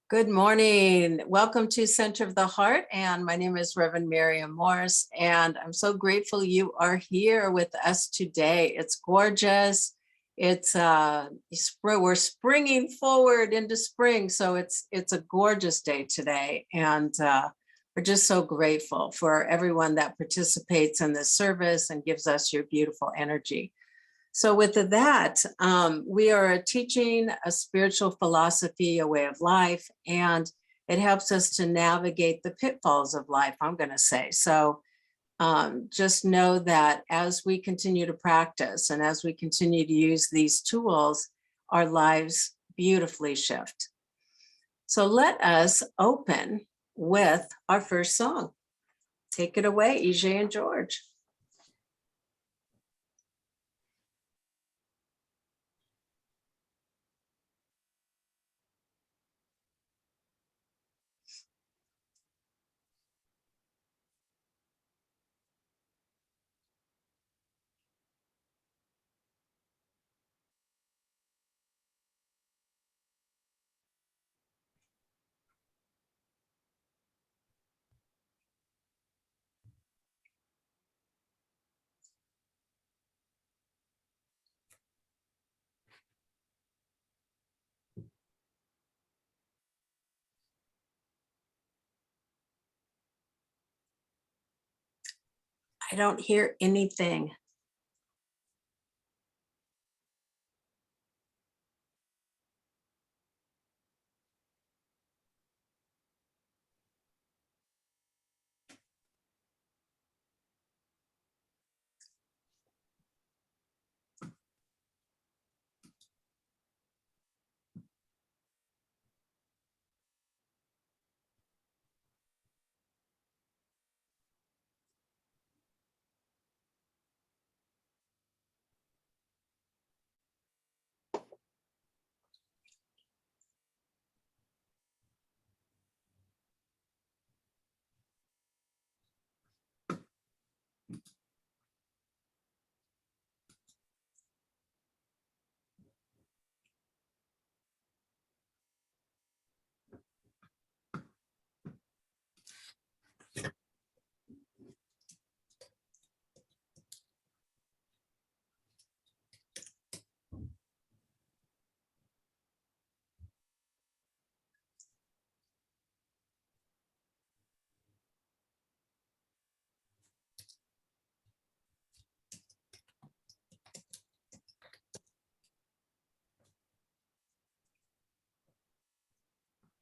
Good morning. Welcome to Center of the Heart. And my name is RevMaryum Morse. And I'm so grateful you are here with us today. It's gorgeous. It's we're springing forward into spring. So it's a gorgeous day today. And we're just so grateful for everyone that participates in this service and gives us your beautiful energy. So with that, we are teaching a spiritual philosophy, a way of life, and it helps us to navigate the pitfalls of life, I'm going to say. So just know that as we continue to practice and as we continue to use these tools, our lives beautifully shift. So let us open with our first song. Take it away, EJ and George. I don't hear anything.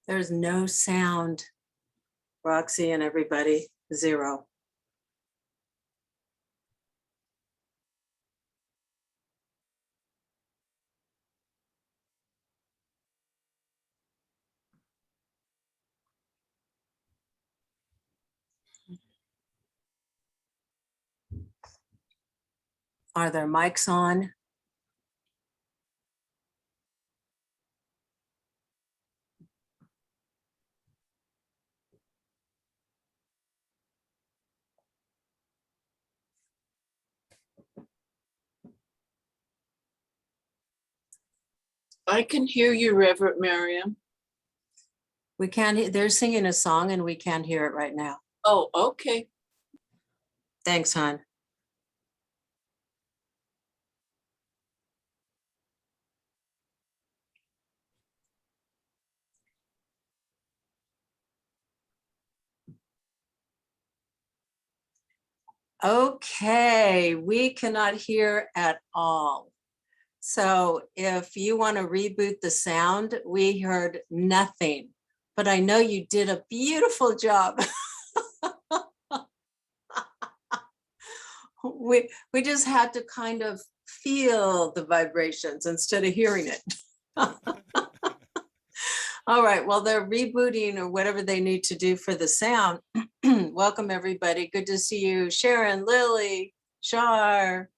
There's no sound, Roxy and everybody, zero. Are there mics on? I can hear you, RevMaryum. We can't, they're singing a song and we can't hear it right now. Oh, okay. Thanks, hon. Okay, we cannot hear at all. So if you want to reboot the sound, we heard nothing, but I know you did a beautiful job. we just had to kind of feel the vibrations instead of hearing it. All right, well, they're rebooting or whatever they need to do for the sound. Welcome, everybody. Good to see you. Sharon, Lily, Shar,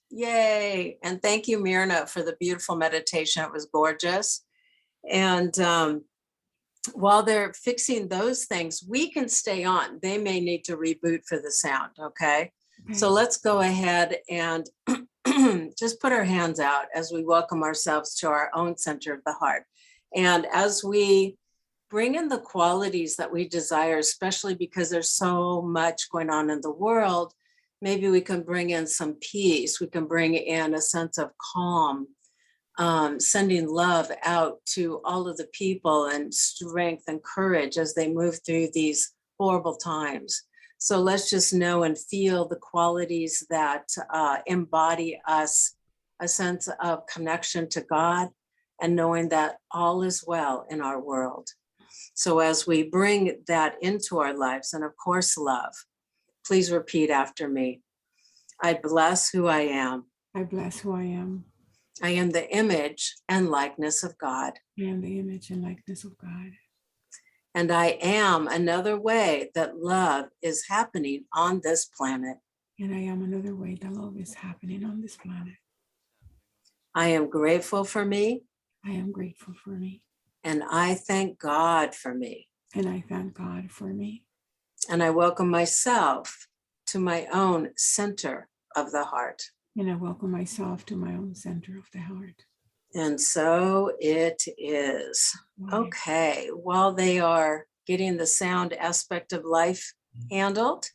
yay. And thank you, Myrna, for the beautiful meditation. It was gorgeous. And while they're fixing those things, we can stay on. They may need to reboot for the sound, okay? So let's go ahead and just put our hands out as we welcome ourselves to our own center of the heart. And as we bring in the qualities that we desire, especially because there's so much going on in the world. Maybe we can bring in some peace. We can bring in a sense of calm, sending love out to all of the people and strength and courage as they move through these horrible times. So let's just know and feel the qualities that embody us, a sense of connection to God and knowing that all is well in our world. So as we bring that into our lives, and of course, love, please repeat after me. I bless who I am. I bless who I am. I am the image and likeness of God. I am the image and likeness of God. And I am another way that love is happening on this planet. And I am another way that love is happening on this planet. I am grateful for me. I am grateful for me. And I thank God for me. And I thank God for me. And I welcome myself to my own center of the heart. And I welcome myself to my own center of the heart. And so it is. Okay, while they are getting the sound aspect of life handled,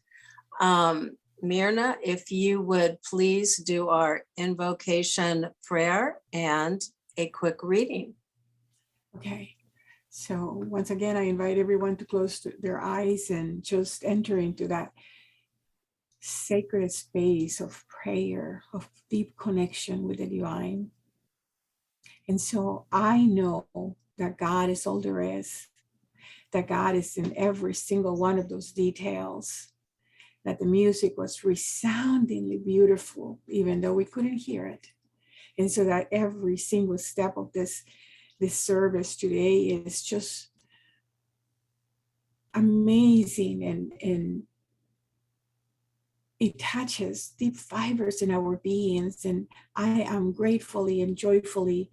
Myrna, if you would please do our invocation prayer and a quick reading. Okay, so once again, I invite everyone to close their eyes and just enter into that sacred space of prayer, of deep connection with the divine. And so I know that God is all there is, that God is in every single one of those details, that the music was resoundingly beautiful, even though we couldn't hear it. And so that every single step of this service today is just amazing, and it touches deep fibers in our beings. And I am gratefully and joyfully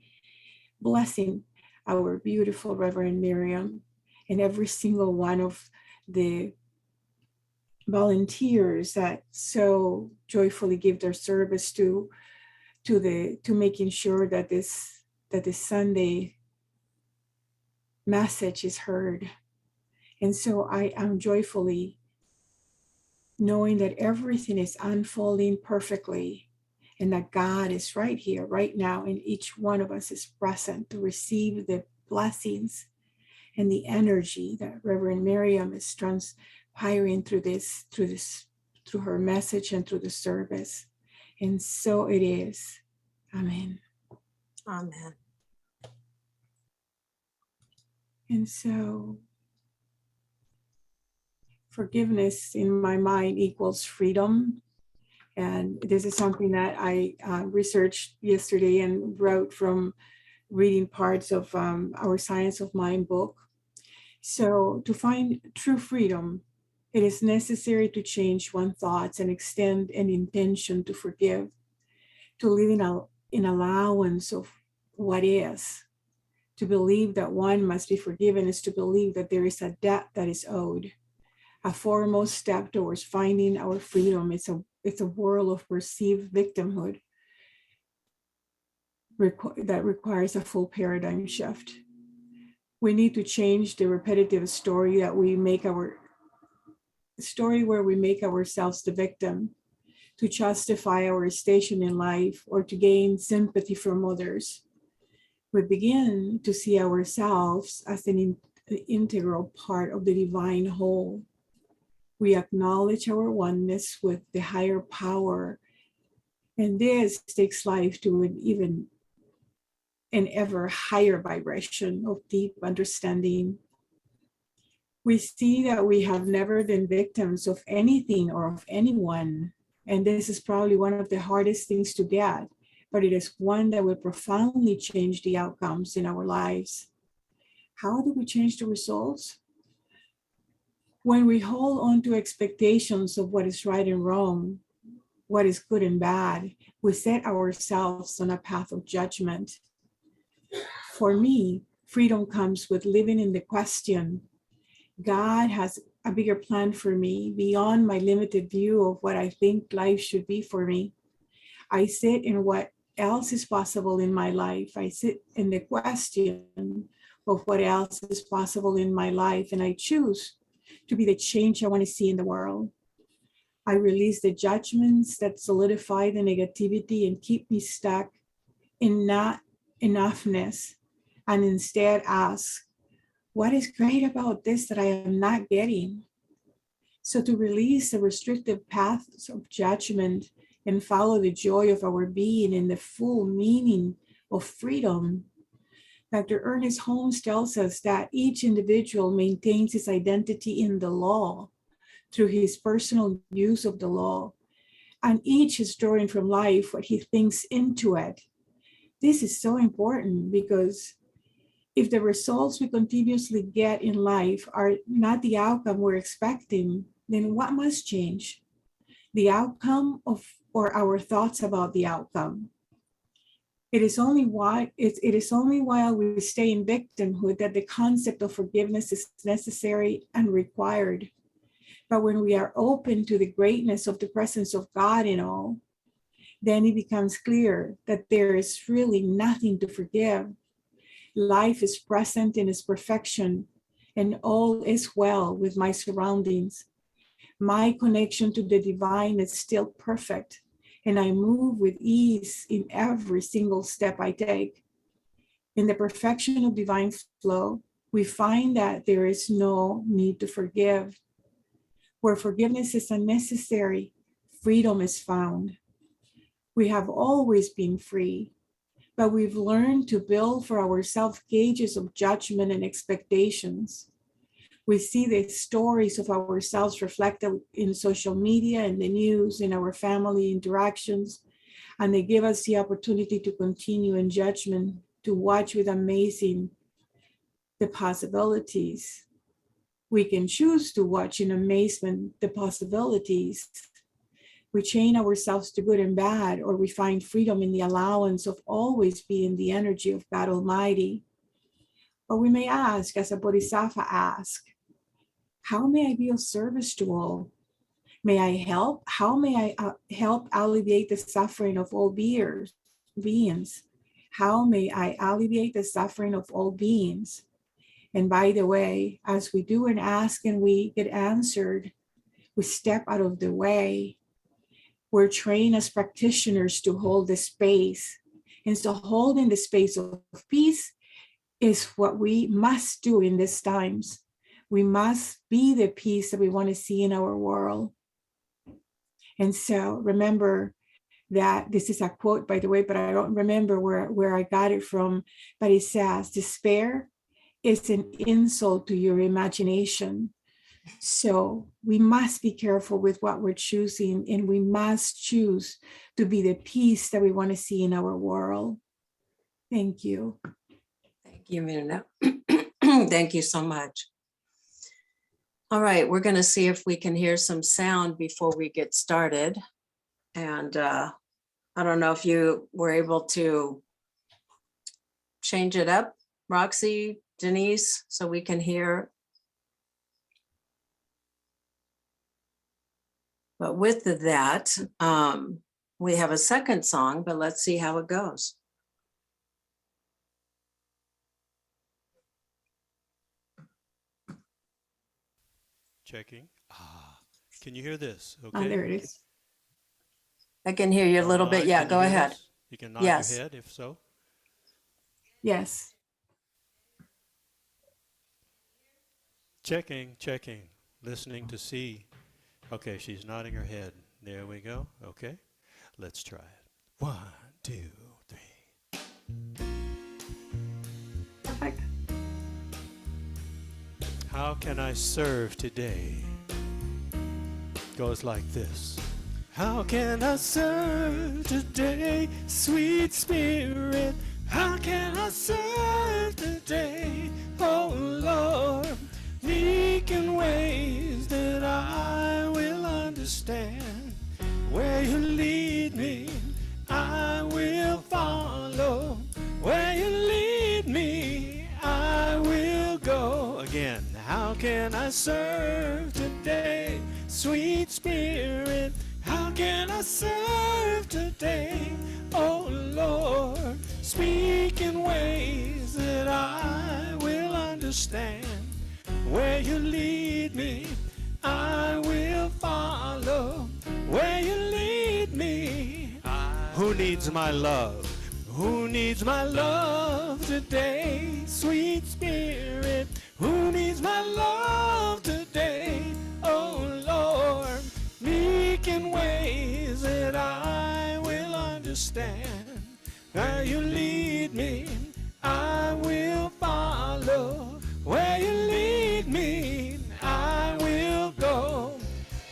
blessing our beautiful Reverend Miriam and every single one of the volunteers that so joyfully give their service to making sure that this Sunday message is heard. And so I am joyfully knowing that everything is unfolding perfectly and that God is right here, right now, and each one of us is present to receive the blessings and the energy that Reverend Miriam is transpiring through her message and through the service. And so it is. Amen. Amen. And so forgiveness in my mind equals freedom. And this is something that I researched yesterday and wrote from reading parts of our Science of Mind book. So to find true freedom, it is necessary to change one's thoughts and extend an intention to forgive, to live in allowance of what is. To believe that one must be forgiven is to believe that there is a debt that is owed. A foremost step towards finding our freedom is a world of perceived victimhood that requires a full paradigm shift. We need to change the repetitive story where we make ourselves the victim to justify our station in life or to gain sympathy from others. We begin to see ourselves as an integral part of the divine whole. We acknowledge our oneness with the higher power, and this takes life to an ever higher vibration of deep understanding. We see that we have never been victims of anything or of anyone, and this is probably one of the hardest things to get, but it is one that will profoundly change the outcomes in our lives. How do we change the results? When we hold on to expectations of what is right and wrong, what is good and bad, we set ourselves on a path of judgment. For me, freedom comes with living in the question, God has a bigger plan for me beyond my limited view of what I think life should be for me. I sit in what else is possible in my life. I sit in the question, of what else is possible in my life, and I choose to be the change I want to see in the world. I release the judgments that solidify the negativity and keep me stuck in not enoughness, and instead ask, what is great about this that I am not getting? So to release the restrictive paths of judgment and follow the joy of our being in the full meaning of freedom. Dr. Ernest Holmes tells us that each individual maintains his identity in the law through his personal use of the law, and each is drawing from life what he thinks into it. This is so important because if the results we continuously get in life are not the outcome we're expecting, then what must change? The outcome of or our thoughts about the outcome. It is only while we stay in victimhood that the concept of forgiveness is necessary and required. But when we are open to the greatness of the presence of God in all, then it becomes clear that there is really nothing to forgive. Life is present in its perfection, and all is well with my surroundings. My connection to the divine is still perfect, and I move with ease in every single step I take. In the perfection of divine flow, we find that there is no need to forgive. Where forgiveness is unnecessary, freedom is found. We have always been free, but we've learned to build for ourselves gauges of judgment and expectations. We see the stories of ourselves reflected in social media and the news, in our family interactions, and they give us the opportunity to continue in judgment, to watch with amazing the possibilities. We can choose to watch in amazement the possibilities. We chain ourselves to good and bad, or we find freedom in the allowance of always being the energy of God Almighty. Or we may ask, as a bodhisattva asked, how may I be of service to all? May I help? How may I help alleviate the suffering of all beings? How may I alleviate the suffering of all beings? And by the way, as we do and ask and we get answered, we step out of the way. We're trained as practitioners to hold the space. And so holding the space of peace is what we must do in these times. We must be the peace that we want to see in our world. And so remember that this is a quote, by the way, but I don't remember where I got it from. But it says, despair is an insult to your imagination. So we must be careful with what we're choosing, and we must choose to be the peace that we want to see in our world. Thank you. Thank you, Muna. Thank you so much. All right, we're going to see if we can hear some sound before we get started. And I don't know if you were able to change it up, Roxy, Denise, so we can hear. But with that, we have a second song, but let's see how it goes. Checking. Can you hear this? Oh, Okay. there it is. I can hear you a little bit. Alright, Yeah, can go you hear ahead. this? You can nod Yes. your head if so. Yes. Checking, checking, listening to see. Okay, she's nodding her head. There we go. Okay, let's try it. 1, 2, 3. Perfect. How can I serve today? Goes like this. How can I serve today, sweet spirit? How can I serve today, oh Lord? Speak in ways that I will understand. Where you lead me, I will follow. Where you lead me, I will go. Again, how can I serve today, sweet spirit? How can I serve today, oh Lord? Speak in ways that I will understand. Where you lead me, I will follow. Where you lead me. Who needs my love? Who needs my love today? Sweet Spirit, who needs my love today? Oh Lord, speak in ways that I will understand. Where you lead me, I will follow. Where you lead me, I will go.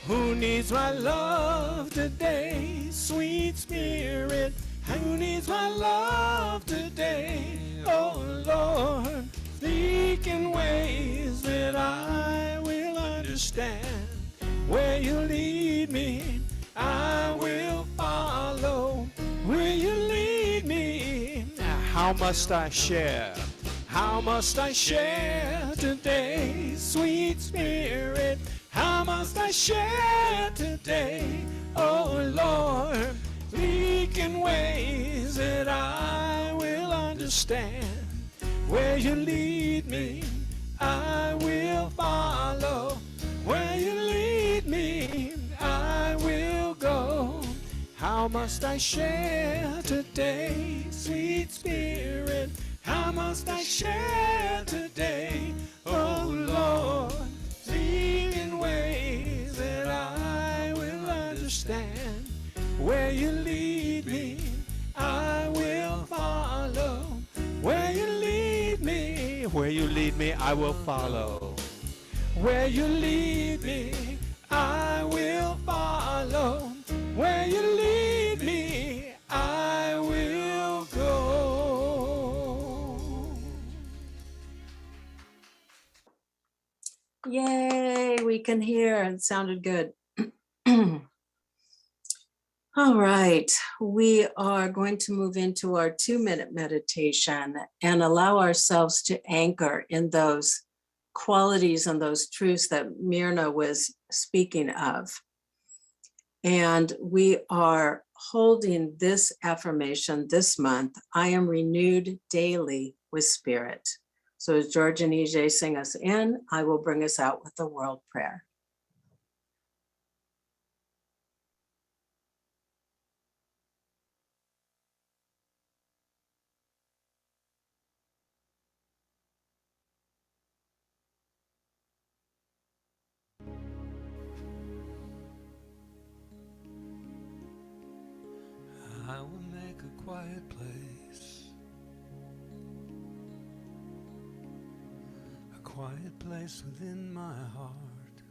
Who needs my love today? Sweet Spirit, who needs my love today? Oh Lord, speak in ways that I will understand. Where you lead me, I will follow. Where you lead me, how must I share? How must I share today? Sweet Spirit, how must I share today? Oh Lord, speak in ways that I will understand. Where you lead me, I will follow. Where you lead me, I will go. How must I share today, sweet Spirit? How must I share today? Oh Lord, speak in ways that I will understand. Where you lead me, I will follow. Where you lead me, I will follow. Where you lead me, I will follow. Where you lead me, I will go. Yay, we can hear. It sounded good. All right, we are going to move into our 2-minute meditation and allow ourselves to anchor in those qualities and those truths that Myrna was speaking of. And we are holding this affirmation this month: I am renewed daily with spirit. So as George and EJ sing us in, I will bring us out with the world prayer. I will make a quiet place, a quiet place within my heart,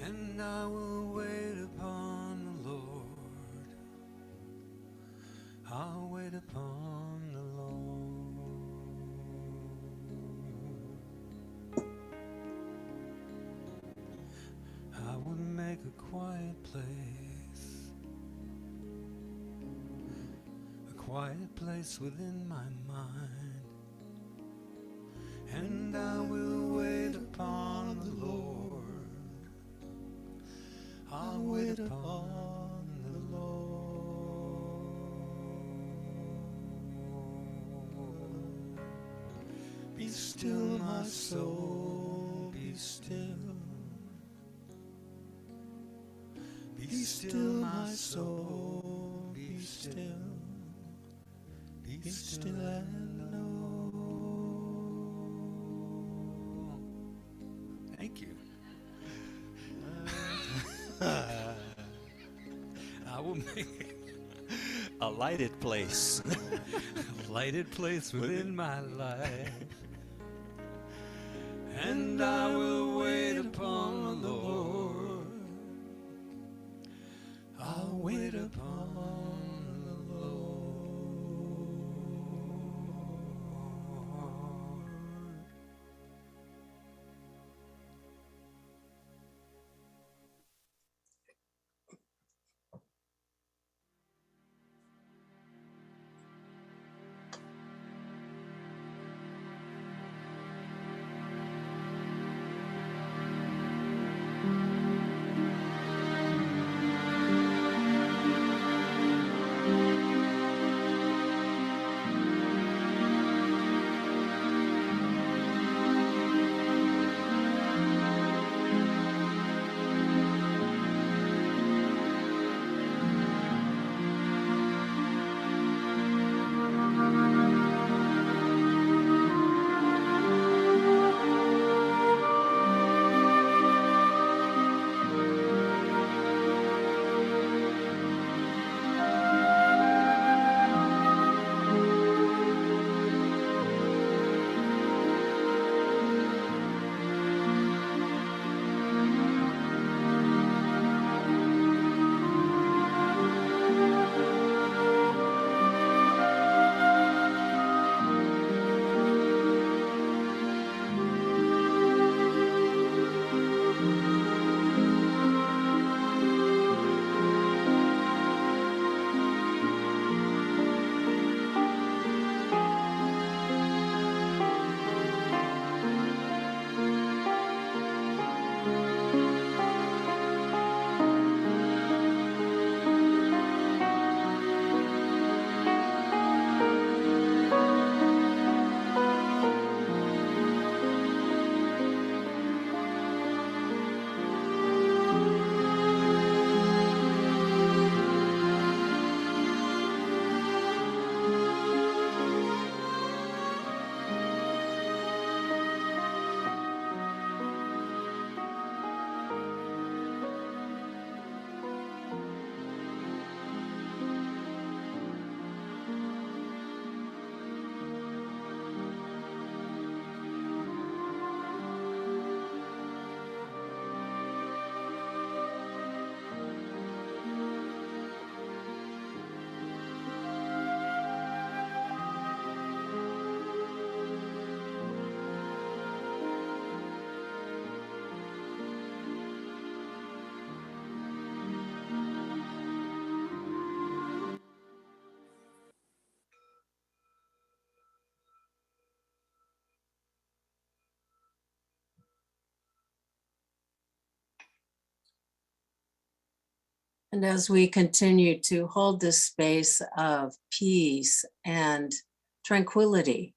and I will wait upon the Lord. I'll wait upon the Lord. I will make a quiet place, quiet place within my mind, and I will wait upon the Lord. I'll wait upon the Lord. Be still, my soul, be still. Be still, my soul, be still. Be still and know. Thank you. I will make a lighted place, a lighted place within my life, and I will wait upon the Lord. I'll wait upon the Lord. And as we continue to hold this space of peace and tranquility,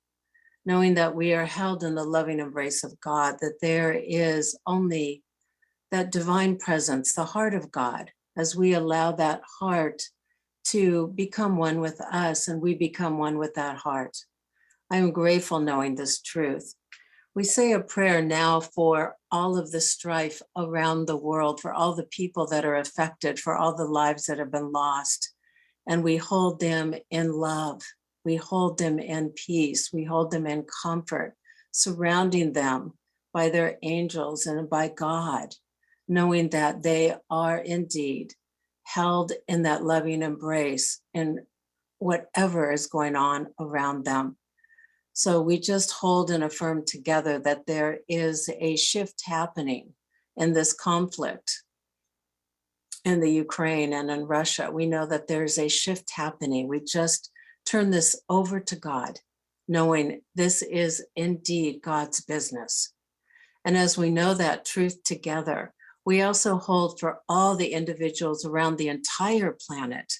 knowing that we are held in the loving embrace of God, that there is only that divine presence, the heart of God, as we allow that heart to become one with us and we become one with that heart. I am grateful knowing this truth. We say a prayer now for all of the strife around the world, for all the people that are affected, for all the lives that have been lost. And we hold them in love. We hold them in peace. We hold them in comfort, surrounding them by their angels and by God, knowing that they are indeed held in that loving embrace in whatever is going on around them. So we just hold and affirm together that there is a shift happening in this conflict in the Ukraine and in Russia. We know that there's a shift happening. We just turn this over to God, knowing this is indeed God's business. And as we know that truth together, we also hold for all the individuals around the entire planet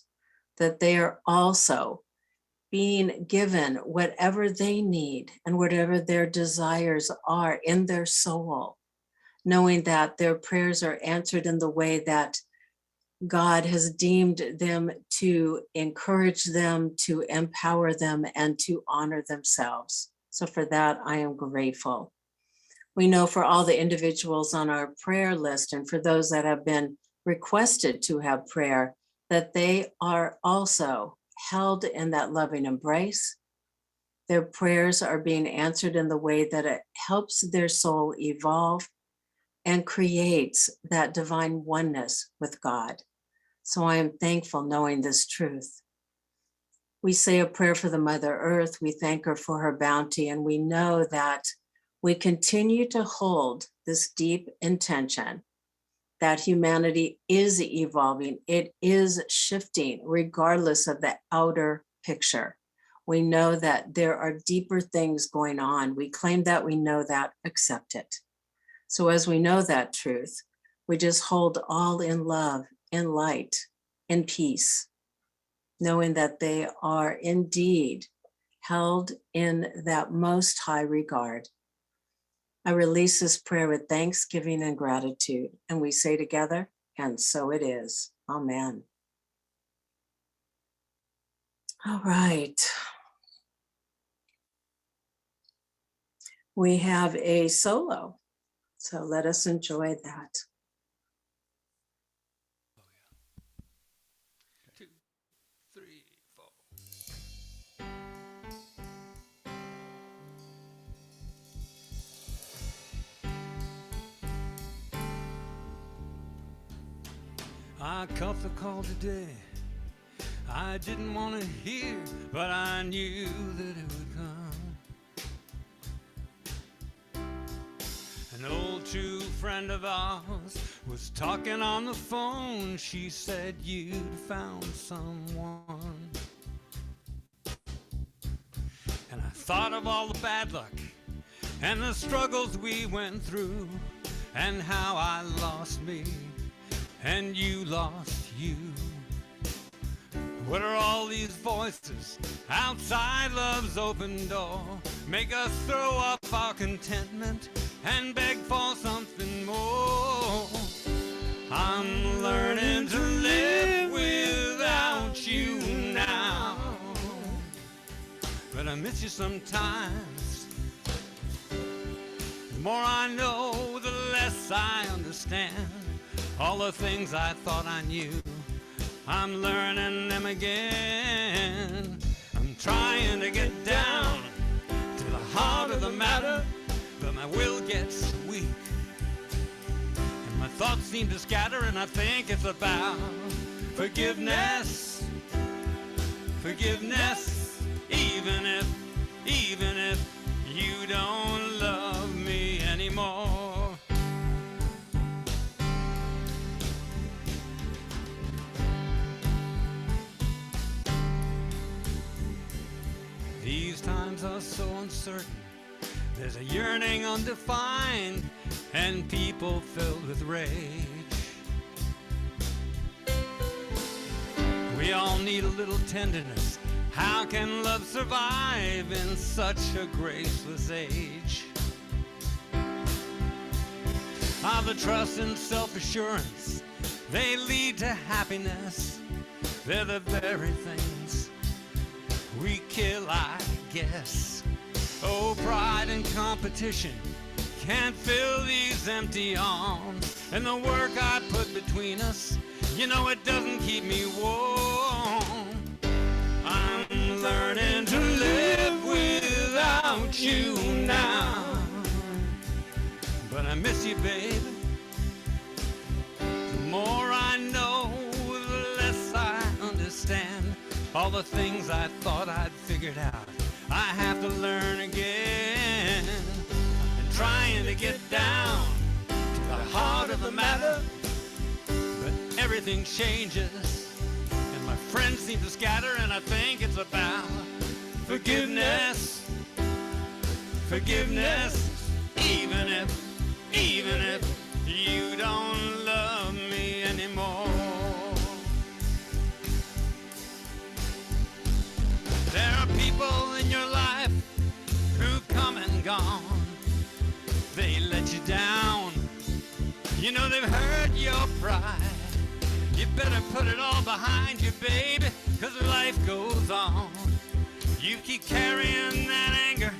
that they are also being given whatever they need and whatever their desires are in their soul, knowing that their prayers are answered in the way that God has deemed them to encourage them, to empower them, and to honor themselves. So for that, I am grateful. We know for all the individuals on our prayer list and for those that have been requested to have prayer, that they are also held in that loving embrace. Their prayers are being answered in the way that it helps their soul evolve and creates that divine oneness with God. So I am thankful knowing this truth. We say a prayer for the Mother Earth. We thank her for her bounty, and we know that we continue to hold this deep intention that humanity is evolving, it is shifting regardless of the outer picture. We know that there are deeper things going on. We claim that, we know that, accept it. So as we know that truth, we just hold all in love, in light, in peace, knowing that they are indeed held in that most high regard. I release this prayer with thanksgiving and gratitude, and we say together, and so it is. Amen. All right. We have a solo, so let us enjoy that. 2, 3, 4. I caught the call today. I didn't want to hear, but I knew that it would come. An old true friend of ours was talking on the phone. She said you'd found someone. And I thought of all the bad luck and the struggles we went through, and how I lost me and you lost you. What are all these voices outside love's open door? Make us throw up our contentment and beg for something more. I'm learning to live without you now, but I miss you sometimes. The more I know, the less I understand. All the things I thought I knew, I'm learning them again. I'm trying to get down to the heart of the matter, but my will gets weak, and my thoughts seem to scatter, and I think it's about forgiveness. Forgiveness, even if you don't love me anymore. These times are so uncertain. There's a yearning undefined, and people filled with rage. We all need a little tenderness. How can love survive in such a graceless age? The trust and self-assurance, they lead to happiness. They're the very things we kill, I guess. Oh, pride and competition can't fill these empty arms. And the work I put between us, you know it doesn't keep me warm. I'm learning to live without you now. But I miss you, babe. The more I know, the less I understand. All the things I thought I'd figured out, I have to learn again. And trying to get down to the heart of the matter, but everything changes, and my friends seem to scatter, and I think it's about forgiveness. Forgiveness, even if you don't love me anymore. There are people in your life who've come and gone. They let you down. You know they've hurt your pride. You better put it all behind you, baby, 'cause life goes on. You keep carrying that anger,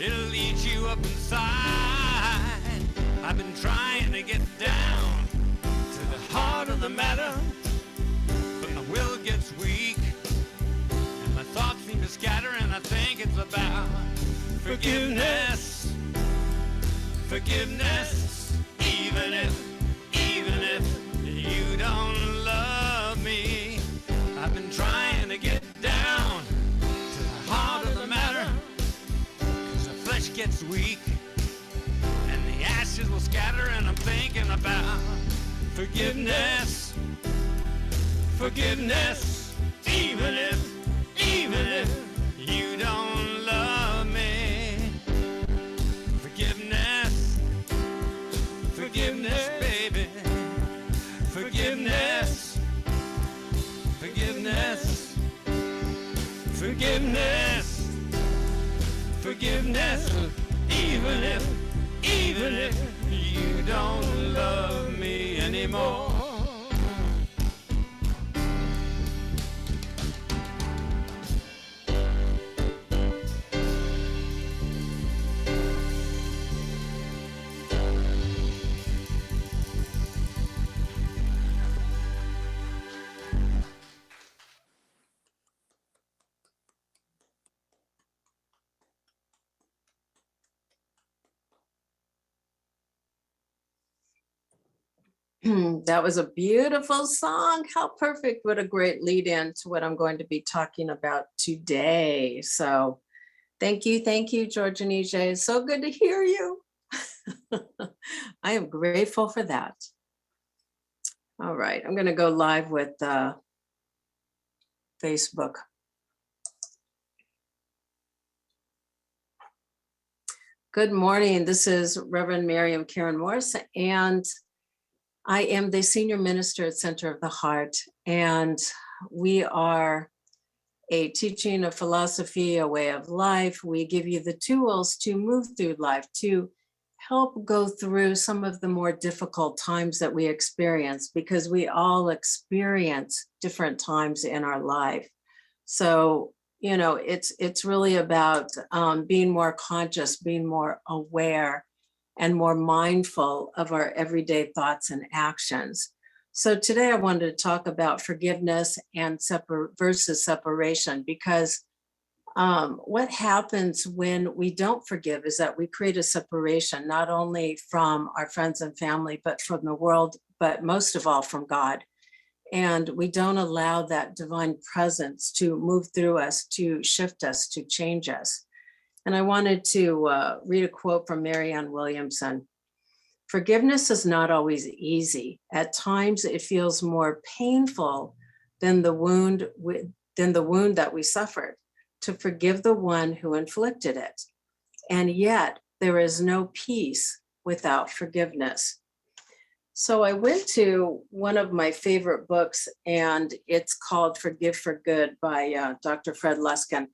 it'll eat you up inside. I've been trying to get down to the heart of the matter, but my will gets weak, and my thoughts seem to scatter, and I think it's about forgiveness. Forgiveness, even if you don't love me. I've been trying to get down to the heart of the matter, 'cause the flesh gets weak, and the ashes will scatter, and I'm thinking about forgiveness. Forgiveness, even if you don't love me. Forgiveness, forgiveness, baby. Forgiveness, forgiveness, forgiveness, forgiveness, even if you don't love me anymore. That was a beautiful song. How perfect. What a great lead in to what I'm going to be talking about today. So thank you, George and EJ. It's so good to hear you. I am grateful for that. All right, I'm going to go live with Facebook. Good morning. This is RevMaryum Karen Morse, and I am the senior minister at Center of the Heart, and we are a teaching, a philosophy, a way of life. We give you the tools to move through life, to help go through some of the more difficult times that we experience, because we all experience different times in our life. So, you know, it's really about being more conscious, being more aware, and more mindful of our everyday thoughts and actions. So today I wanted to talk about forgiveness and versus separation, because what happens when we don't forgive is that we create a separation, not only from our friends and family, but from the world, but most of all from God. And we don't allow that divine presence to move through us, to shift us, to change us. And I wanted to read a quote from Marianne Williamson. Forgiveness is not always easy. At times it feels more painful than the wound that we suffered, to forgive the one who inflicted it. And yet there is no peace without forgiveness. So I went to one of my favorite books, and it's called Forgive for Good by Dr. Fred Luskin.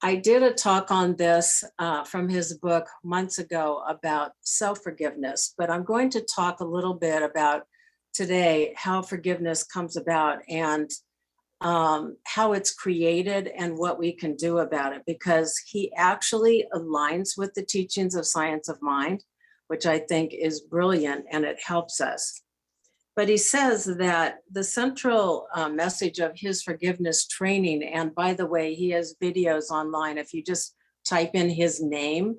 I did a talk on this from his book months ago about self-forgiveness, but I'm going to talk a little bit about today how forgiveness comes about and how it's created and what we can do about it, because he actually aligns with the teachings of science of mind, which I think is brilliant and it helps us. But he says that the central message of his forgiveness training, and by the way, he has videos online. If you just type in his name,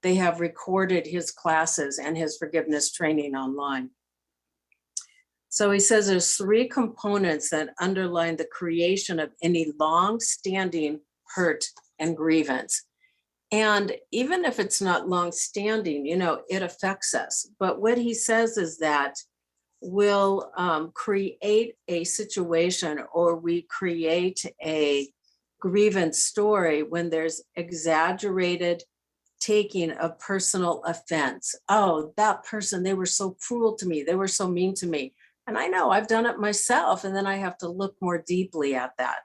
they have recorded his classes and his forgiveness training online. So he says there's three components that underline the creation of any long-standing hurt and grievance. And even if it's not long-standing, it affects us. But what he says is that we'll create a situation, or we create a grievance story when there's exaggerated taking of personal offense. Oh, that person, they were so cruel to me. They were so mean to me. And I know I've done it myself. And then I have to look more deeply at that.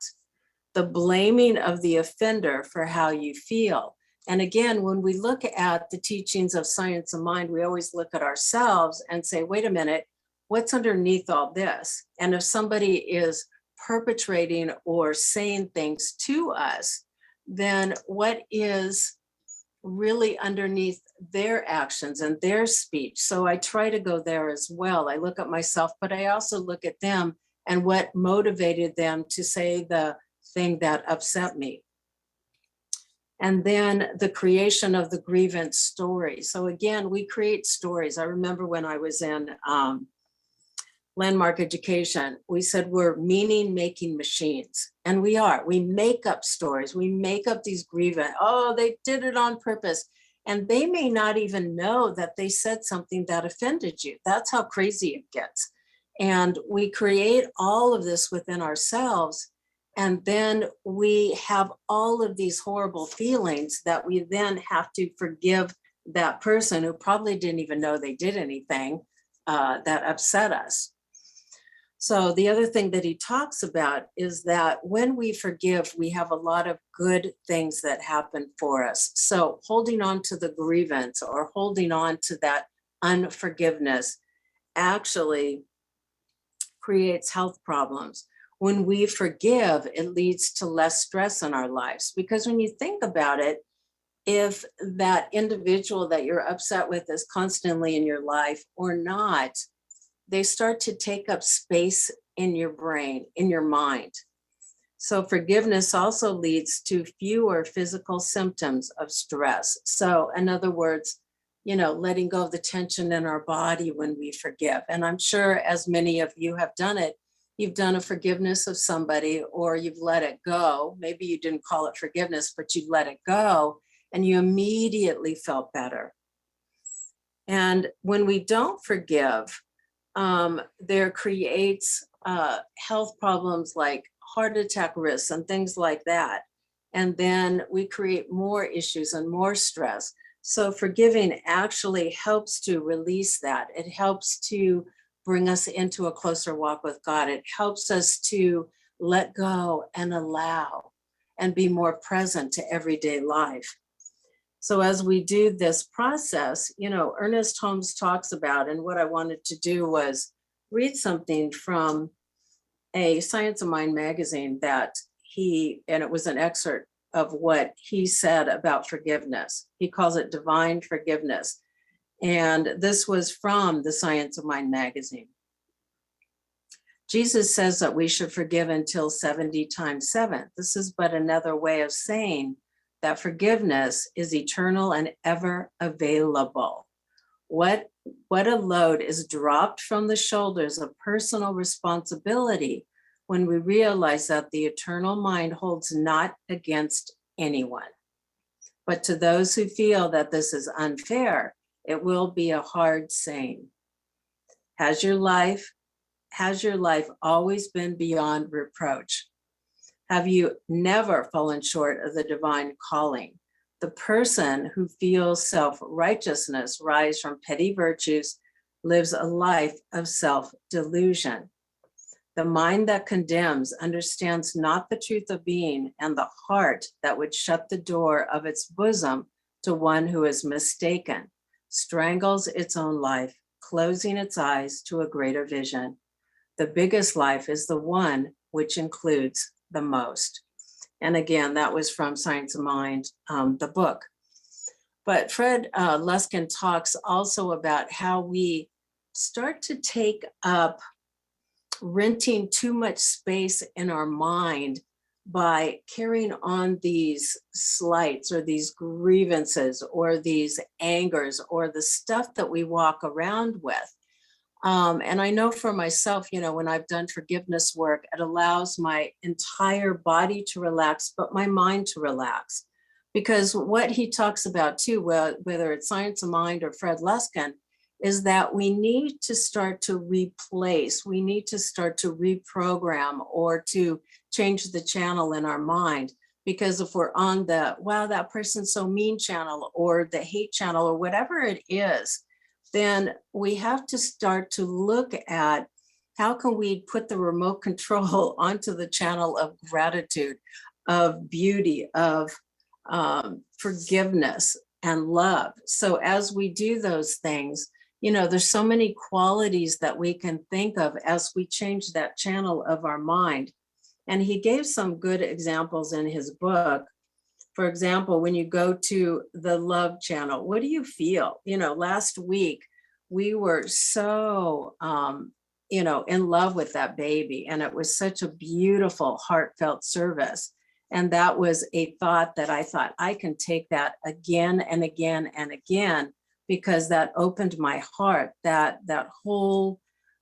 The blaming of the offender for how you feel. And again, when we look at the teachings of science of mind, we always look at ourselves and say, wait a minute, what's underneath all this? And if somebody is perpetrating or saying things to us, then what is really underneath their actions and their speech? So I try to go there as well. I look at myself, but I also look at them and what motivated them to say the thing that upset me. And then the creation of the grievance story. So again, we create stories. I remember when I was in landmark education, we said we're meaning-making machines. And we are. We make up stories. We make up these grievance. Oh, they did it on purpose. And they may not even know that they said something that offended you. That's how crazy it gets. And we create all of this within ourselves. And then we have all of these horrible feelings that we then have to forgive that person who probably didn't even know they did anything that upset us. So the other thing that he talks about is that when we forgive, we have a lot of good things that happen for us. So holding on to the grievance or holding on to that unforgiveness actually creates health problems. When we forgive, it leads to less stress in our lives. Because when you think about it, if that individual that you're upset with is constantly in your life or not, they start to take up space in your brain, in your mind. So forgiveness also leads to fewer physical symptoms of stress. So in other words, letting go of the tension in our body when we forgive. And I'm sure as many of you have done it, you've done a forgiveness of somebody, or you've let it go. Maybe you didn't call it forgiveness, but you let it go and you immediately felt better. And when we don't forgive, there creates health problems like heart attack risks and things like that. And then we create more issues and more stress. So forgiving actually helps to release that. It helps to bring us into a closer walk with God. It helps us to let go and allow and be more present to everyday life. So as we do this process, Ernest Holmes talks about, and what I wanted to do was read something from a Science of Mind magazine and it was an excerpt of what he said about forgiveness. He calls it divine forgiveness. And this was from the Science of Mind magazine. Jesus says that we should forgive until 70 times 7. This is but another way of saying that forgiveness is eternal and ever available. What a load is dropped from the shoulders of personal responsibility when we realize that the eternal mind holds not against anyone. But to those who feel that this is unfair, it will be a hard saying. Has your life always been beyond reproach? Have you never fallen short of the divine calling? The person who feels self-righteousness rise from petty virtues lives a life of self-delusion. The mind that condemns understands not the truth of being, and the heart that would shut the door of its bosom to one who is mistaken strangles its own life, closing its eyes to a greater vision. The biggest life is the one which includes the most. And again, that was from Science of Mind, the book. But Fred Luskin talks also about how we start to take up renting too much space in our mind by carrying on these slights or these grievances or these angers or the stuff that we walk around with. And I know for myself, when I've done forgiveness work, it allows my entire body to relax, but my mind to relax. Because what he talks about too, whether it's Science of Mind or Fred Luskin, is that we need to start to replace, we need to start to reprogram or to change the channel in our mind. Because if we're on the, wow, that person's so mean channel or the hate channel or whatever it is, then we have to start to look at how can we put the remote control onto the channel of gratitude, of beauty, of forgiveness and love. So as we do those things, there's so many qualities that we can think of as we change that channel of our mind. And he gave some good examples in his book. For example, when you go to the love channel, what do you feel? Last week we were so, in love with that baby, and it was such a beautiful, heartfelt service. And that was a thought that I thought I can take that again and again and again, because that opened my heart, that whole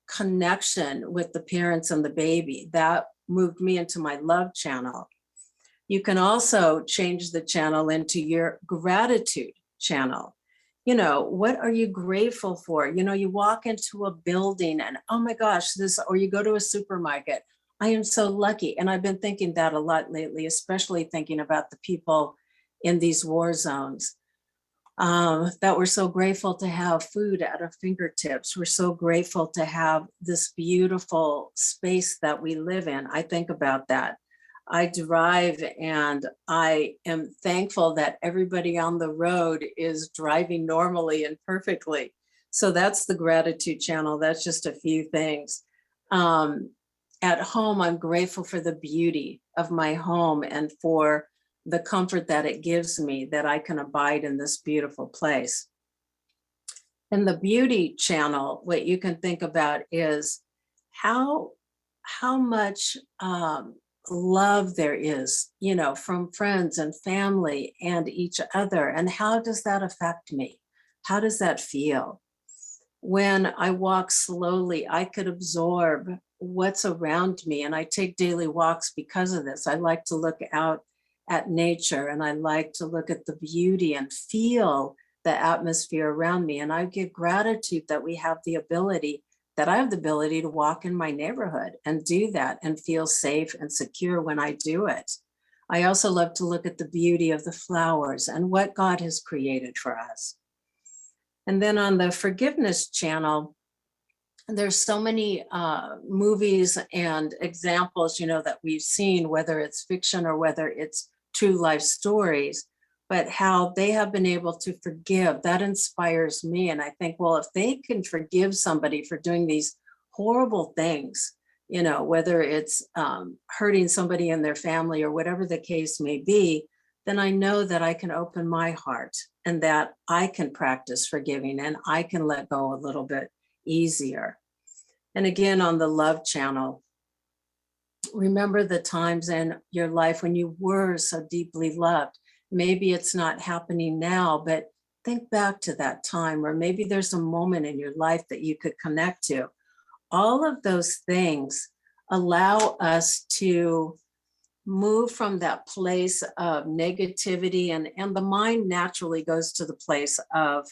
connection with the parents and the baby, that moved me into my love channel. You can also change the channel into your gratitude channel. What are you grateful for? You walk into a building and, oh my gosh, or you go to a supermarket. I am so lucky. And I've been thinking that a lot lately, especially thinking about the people in these war zones. That we're so grateful to have food at our fingertips. We're so grateful to have this beautiful space that we live in. I think about that. I drive and I am thankful that everybody on the road is driving normally and perfectly. So that's the gratitude channel. That's just a few things. At home, I'm grateful for the beauty of my home and for the comfort that it gives me, that I can abide in this beautiful place. In the beauty channel, what you can think about is how much love there is, from friends and family and each other. And how does that affect me? How does that feel? When I walk slowly, I could absorb what's around me. And I take daily walks because of this. I like to look out at nature, and I like to look at the beauty and feel the atmosphere around me. And I give gratitude that I have the ability to walk in my neighborhood and do that and feel safe and secure when I do it. I also love to look at the beauty of the flowers and what God has created for us. And then on the forgiveness channel, there's so many movies and examples, that we've seen, whether it's fiction or whether it's true life stories, but how they have been able to forgive. That inspires me. And I think, well, if they can forgive somebody for doing these horrible things, whether it's hurting somebody in their family or whatever the case may be, then I know that I can open my heart and that I can practice forgiving and I can let go a little bit easier. And again, on the love channel, remember the times in your life when you were so deeply loved. Maybe it's not happening now, but think back to that time, or maybe there's a moment in your life that you could connect to. All of those things allow us to move from that place of negativity, and the mind naturally goes to the place of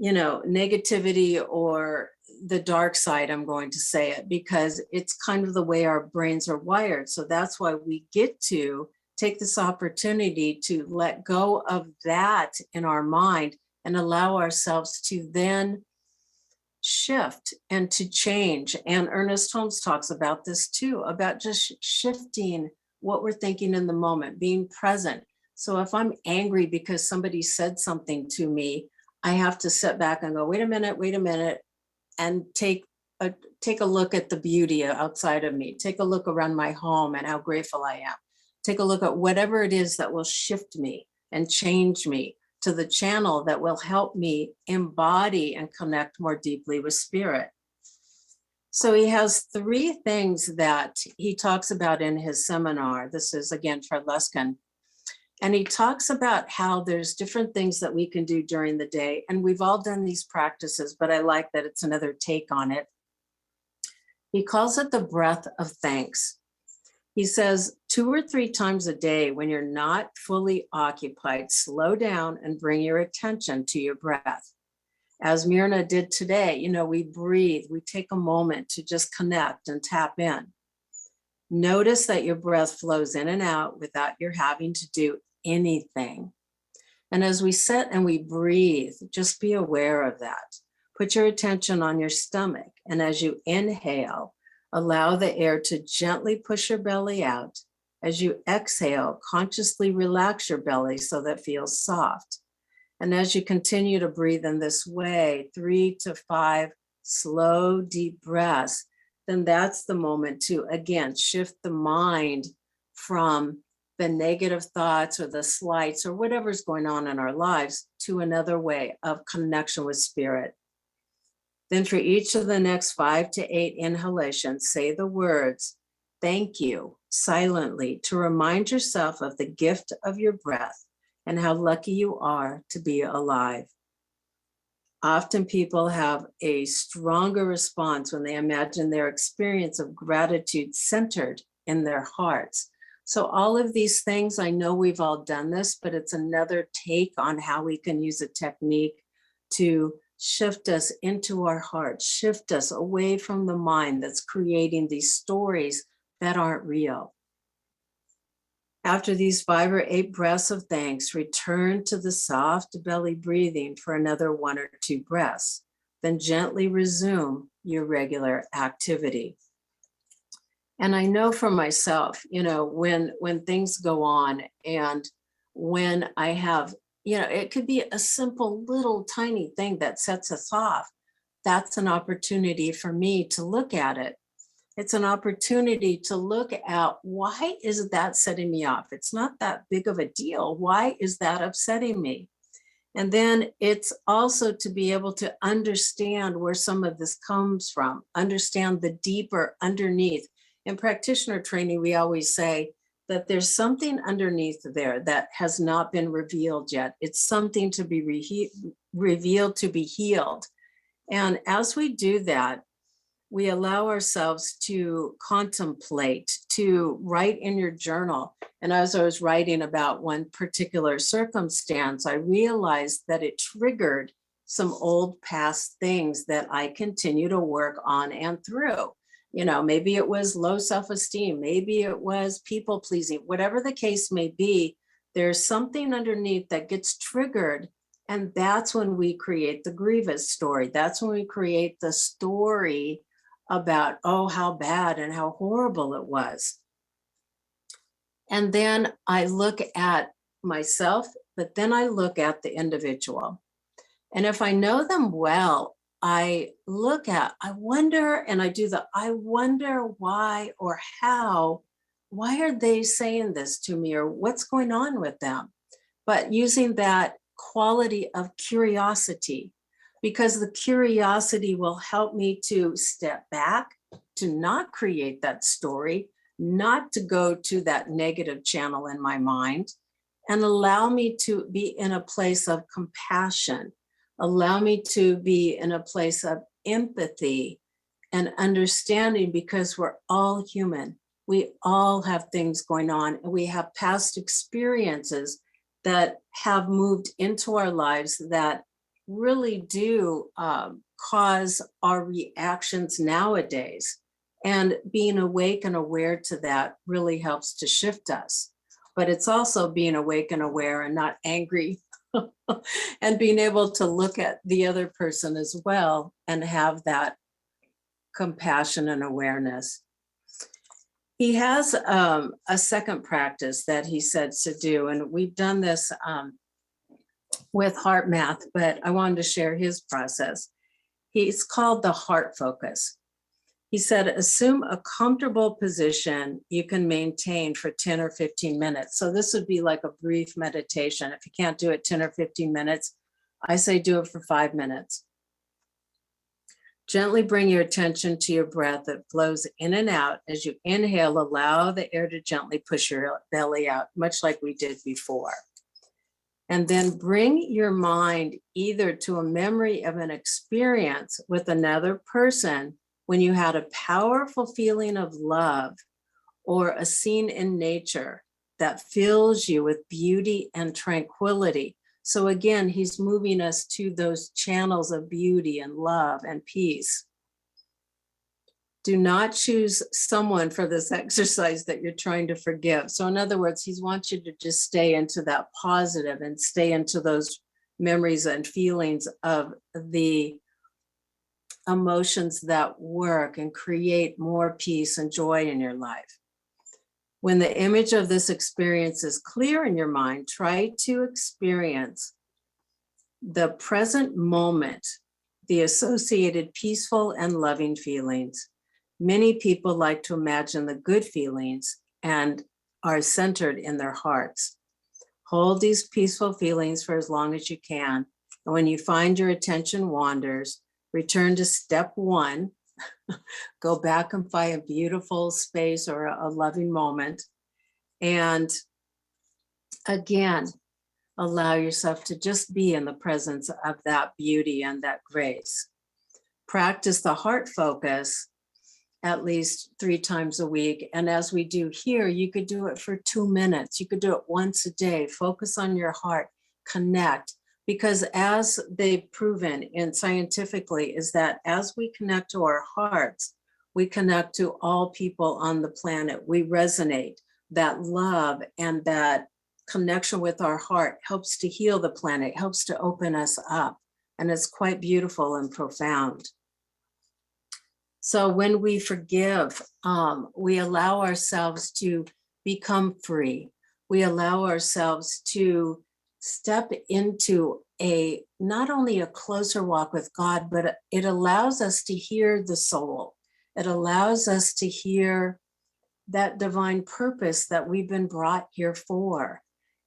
negativity or the dark side, I'm going to say it, because it's kind of the way our brains are wired. So that's why we get to take this opportunity to let go of that in our mind and allow ourselves to then shift and to change. And Ernest Holmes talks about this too, about just shifting what we're thinking in the moment, being present. So if I'm angry because somebody said something to me, I have to sit back and go, wait a minute, and take a look at the beauty outside of me. Take a look around my home and how grateful I am. Take a look at whatever it is that will shift me and change me to the channel that will help me embody and connect more deeply with spirit. So he has 3 things that he talks about in his seminar. This is again for Luskin. And he talks about how there's different things that we can do during the day. And we've all done these practices, but I like that it's another take on it. He calls it the breath of thanks. He says 2 or 3 times a day when you're not fully occupied, slow down and bring your attention to your breath. As Myrna did today, we breathe, we take a moment to just connect and tap in. Notice that your breath flows in and out without your having to do anything. And as we sit and we breathe, just be aware of that. Put your attention on your stomach. And as you inhale, allow the air to gently push your belly out. As you exhale, consciously relax your belly so that it feels soft. And as you continue to breathe in this way, 3 to 5 slow, deep breaths, then that's the moment to, again, shift the mind from the negative thoughts or the slights or whatever's going on in our lives to another way of connection with spirit. Then for each of the next 5 to 8 inhalations, say the words, thank you, silently, to remind yourself of the gift of your breath and how lucky you are to be alive. Often people have a stronger response when they imagine their experience of gratitude centered in their hearts. So all of these things, I know we've all done this, but it's another take on how we can use a technique to shift us into our hearts, shift us away from the mind that's creating these stories that aren't real. After these 5 or 8 breaths of thanks, return to the soft belly breathing for another 1 or 2 breaths. Then gently resume your regular activity. And I know for myself, when things go on and when I have, it could be a simple little tiny thing that sets us off. That's an opportunity for me to look at it. It's an opportunity to look at, why is that setting me off? It's not that big of a deal. Why is that upsetting me? And then it's also to be able to understand where some of this comes from, understand the deeper underneath. In practitioner training, we always say that there's something underneath there that has not been revealed yet. It's something to be revealed, to be healed. And as we do that, we allow ourselves to contemplate, to write in your journal. And as I was writing about one particular circumstance, I realized that it triggered some old past things that I continue to work on and through. Maybe it was low self-esteem, maybe it was people pleasing, whatever the case may be, there's something underneath that gets triggered. And that's when we create the grievous story. That's when we create the story about, oh, how bad and how horrible it was. And then I look at myself, but then I look at the individual. And if I know them well, I look at, I wonder, and I do the, I wonder why or how, why are they saying this to me, or what's going on with them? But using that quality of curiosity, because the curiosity will help me to step back, to not create that story, not to go to that negative channel in my mind, and allow me to be in a place of compassion, allow me to be in a place of empathy and understanding, because we're all human. We all have things going on, and we have past experiences that have moved into our lives that really do cause our reactions nowadays. And being awake and aware to that really helps to shift us. But it's also being awake and aware and not angry and being able to look at the other person as well and have that compassion and awareness. He has a second practice that he says to do, and we've done this with heart math, but I wanted to share his process. He's called the heart focus. He said, assume a comfortable position you can maintain for 10 or 15 minutes. So this would be like a brief meditation. If you can't do it 10 or 15 minutes, I say do it for 5 minutes. Gently bring your attention to your breath that flows in and out. As you inhale, allow the air to gently push your belly out, much like we did before. And then bring your mind either to a memory of an experience with another person when you had a powerful feeling of love, or a scene in nature that fills you with beauty and tranquility. So again, he's moving us to those channels of beauty and love and peace. Do not choose someone for this exercise that you're trying to forgive. So in other words, he wants you to just stay into that positive and stay into those memories and feelings of the emotions that work and create more peace and joy in your life. When the image of this experience is clear in your mind, try to experience the present moment, the associated peaceful and loving feelings. Many people like to imagine the good feelings and are centered in their hearts. Hold these peaceful feelings for as long as you can. And when you find your attention wanders, return to step one. Go back and find a beautiful space or a loving moment. And again, allow yourself to just be in the presence of that beauty and that grace. Practice the heart focus at least 3 times a week. And as we do here, you could do it for 2 minutes. You could do it once a day. Focus on your heart, connect. Because as they've proven in scientifically is that as we connect to our hearts, we connect to all people on the planet. We resonate. That love and that connection with our heart helps to heal the planet, helps to open us up. And it's quite beautiful and profound. So when we forgive, we allow ourselves to become free. We allow ourselves to step into not only a closer walk with God, but it allows us to hear the soul. It allows us to hear that divine purpose that we've been brought here for.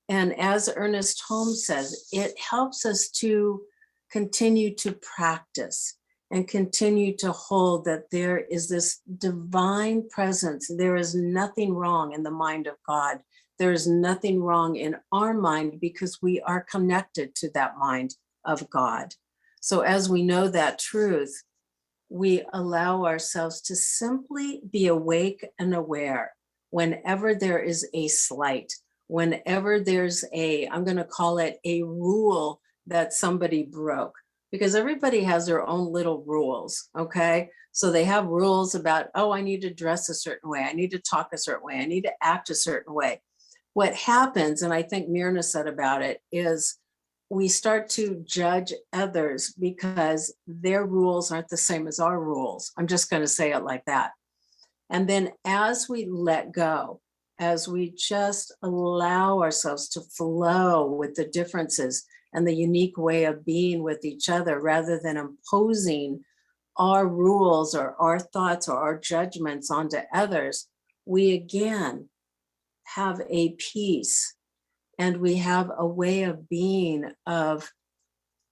And as Ernest Holmes says, it helps us to continue to practice and continue to hold that there is this divine presence. There is nothing wrong in the mind of God. There is nothing wrong in our mind because we are connected to that mind of God. So as we know that truth, we allow ourselves to simply be awake and aware whenever there is a slight, whenever there's I'm going to call it a rule that somebody broke, because everybody has their own little rules, okay? So they have rules about, oh, I need to dress a certain way. I need to talk a certain way. I need to act a certain way. What happens, and I think Myrna said about it, is we start to judge others because their rules aren't the same as our rules. I'm just going to say it like that. And then as we let go, as we just allow ourselves to flow with the differences and the unique way of being with each other, rather than imposing our rules or our thoughts or our judgments onto others, we again have a peace, and we have a way of being of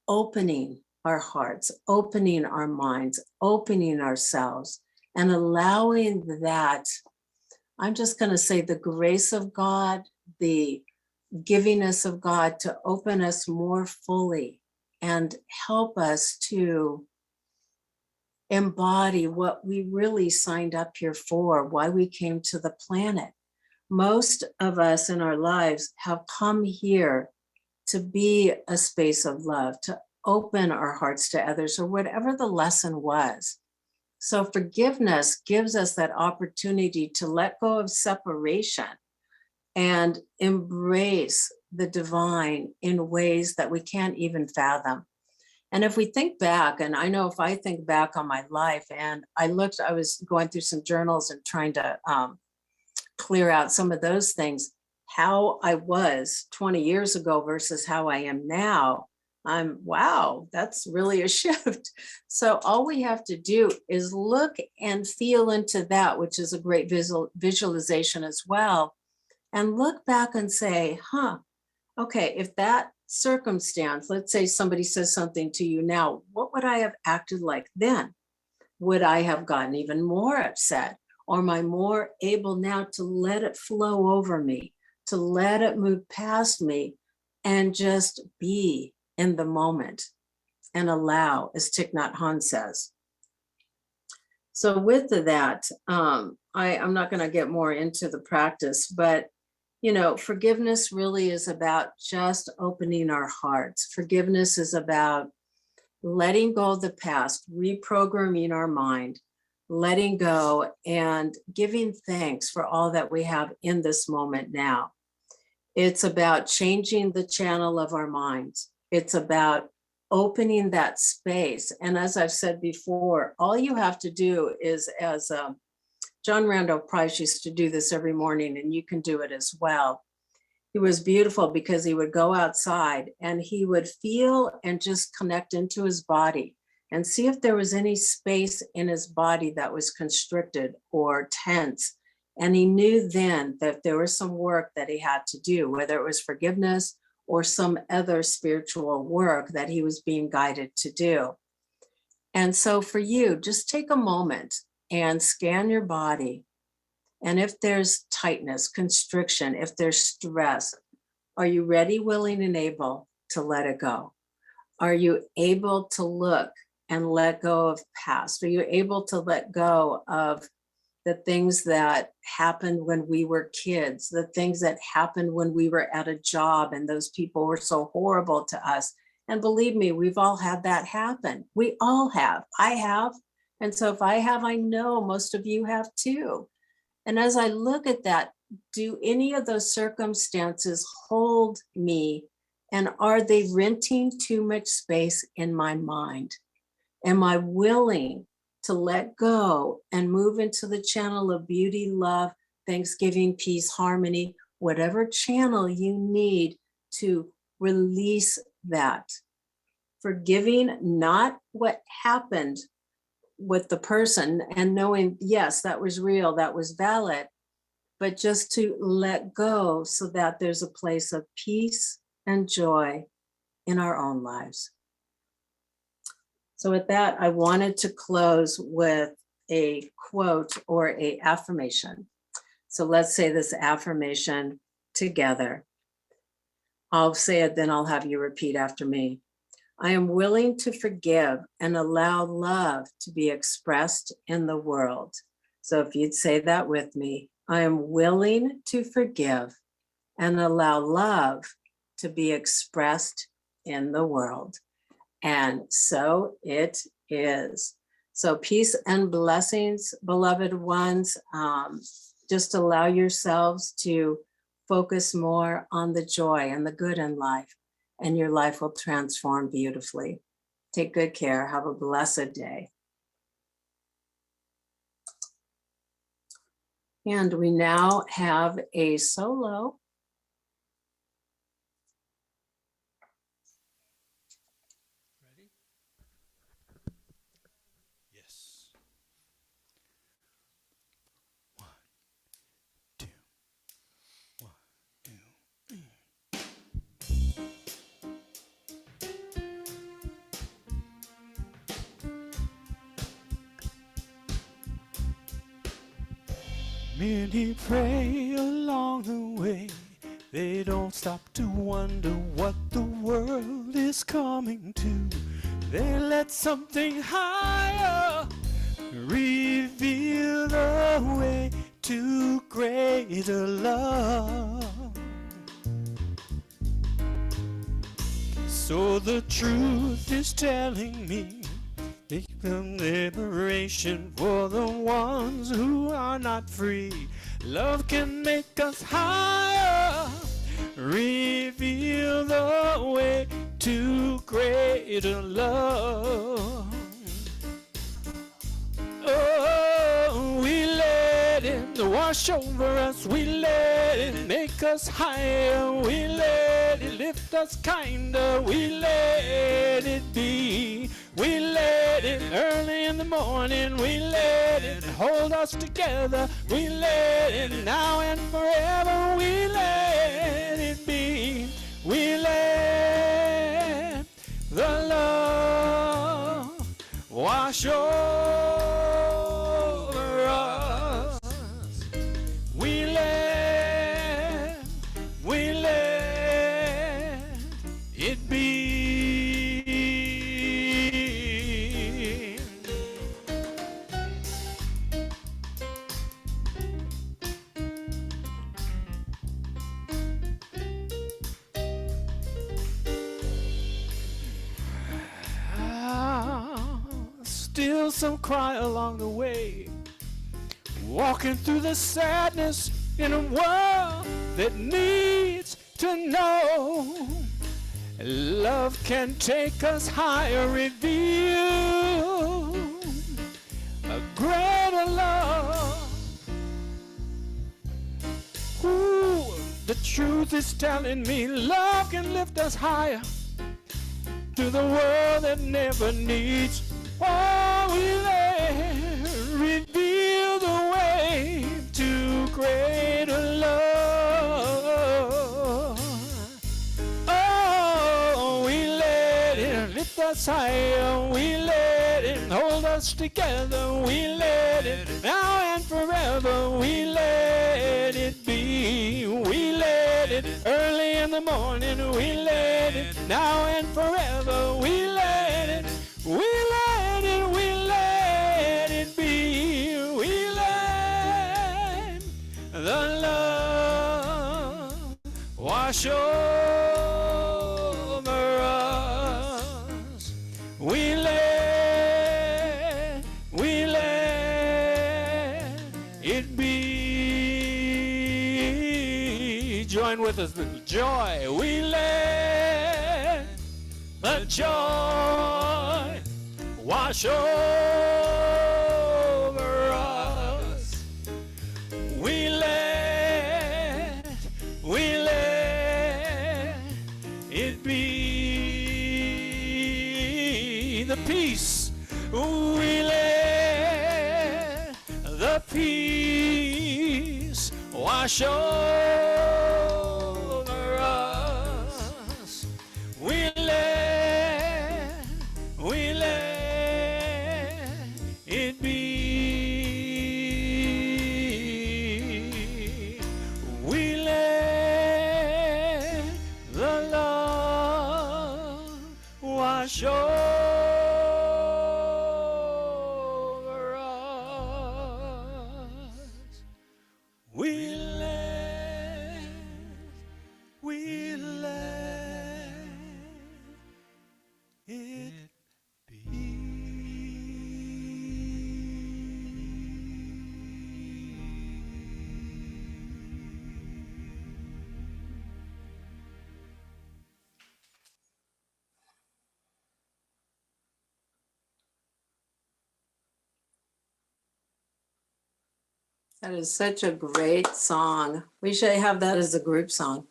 opening our hearts, opening our minds, opening ourselves, and allowing that, I'm just going to say, the grace of God, the givingness of God to open us more fully and help us to embody what we really signed up here for, why we came to the planet. Most of us in our lives have come here to be a space of love, to open our hearts to others, or whatever the lesson was. So forgiveness gives us that opportunity to let go of separation and embrace the divine in ways that we can't even fathom. And if we think back, and I know if I think back on my life, and I was going through some journals and trying to clear out some of those things, how I was 20 years ago versus how I am now, wow, that's really a shift. So all we have to do is look and feel into that, which is a great visualization as well. And look back and say, okay, if that circumstance, let's say somebody says something to you now, what would I have acted like then? Would I have gotten even more upset? Or am I more able now to let it flow over me, to let it move past me and just be in the moment and allow, as Thich Nhat Hanh says. So with that, I'm not going to get more into the practice, but forgiveness really is about just opening our hearts. Forgiveness is about letting go of the past, reprogramming our mind, letting go and giving thanks for all that we have in this moment now. It's about changing the channel of our minds. It's about opening that space. And as I've said before, all you have to do is, as John Randall Price used to do this every morning, and you can do it as well. It was beautiful because he would go outside and he would feel and just connect into his body and see if there was any space in his body that was constricted or tense. And he knew then that there was some work that he had to do, whether it was forgiveness or some other spiritual work that he was being guided to do. And so for you, just take a moment and scan your body. And if there's tightness, constriction, if there's stress, are you ready, willing, and able to let it go? Are you able to look and let go of past? Are you able to let go of the things that happened when we were kids, the things that happened when we were at a job and those people were so horrible to us? And believe me, we've all had that happen. We all have. I have. And so if I have, I know most of you have too. And as I look at that, do any of those circumstances hold me? And are they renting too much space in my mind? Am I willing to let go and move into the channel of beauty, love, thanksgiving, peace, harmony, whatever channel you need to release that? Forgiving not what happened with the person and knowing, yes, that was real, that was valid, but just to let go so that there's a place of peace and joy in our own lives. So with that, I wanted to close with a quote or a affirmation. So let's say this affirmation together. I'll say it, then I'll have you repeat after me. I am willing to forgive and allow love to be expressed in the world. So if you'd say that with me, I am willing to forgive and allow love to be expressed in the world. And so it is. So peace and blessings, beloved ones. Just allow yourselves to focus more on the joy and the good in life, and your life will transform beautifully. Take good care. Have a blessed day. And we now have a solo. Ready? Yes. 1, 2, 1, 2. Many pray along the way. They don't stop to wonder what the world is coming to. They let something higher reveal the way to greater love. So the truth is telling me, make the liberation for the ones who are not free. Love can make us higher, reveal too great a love. Oh, we let it wash over us. We let it make us higher. We let it lift us kinder. We let it be. We let it early in the morning. We let it hold us together. We let it now and forever. We let it be. We let the love wash over us. We let it be. Still some cry along the way, walking through the sadness in a world that needs to know love can take us higher, reveal a greater love. Ooh, the truth is telling me love can lift us higher to the world that never needs. Oh, we let reveal the way to greater love. Oh, we let it lift us higher. We let it hold us together. We let it now and forever. We let it be. We let it early in the morning. We let it now and forever. We let it. We let it. We let it be. We let the love wash over us. We let it be. Join with us, little joy. We let the joy wash over us. We let it be. The peace, we let the peace wash over us. We let it be. We let the love wash over us. We let it be. That is such a great song. We should have that as a group song.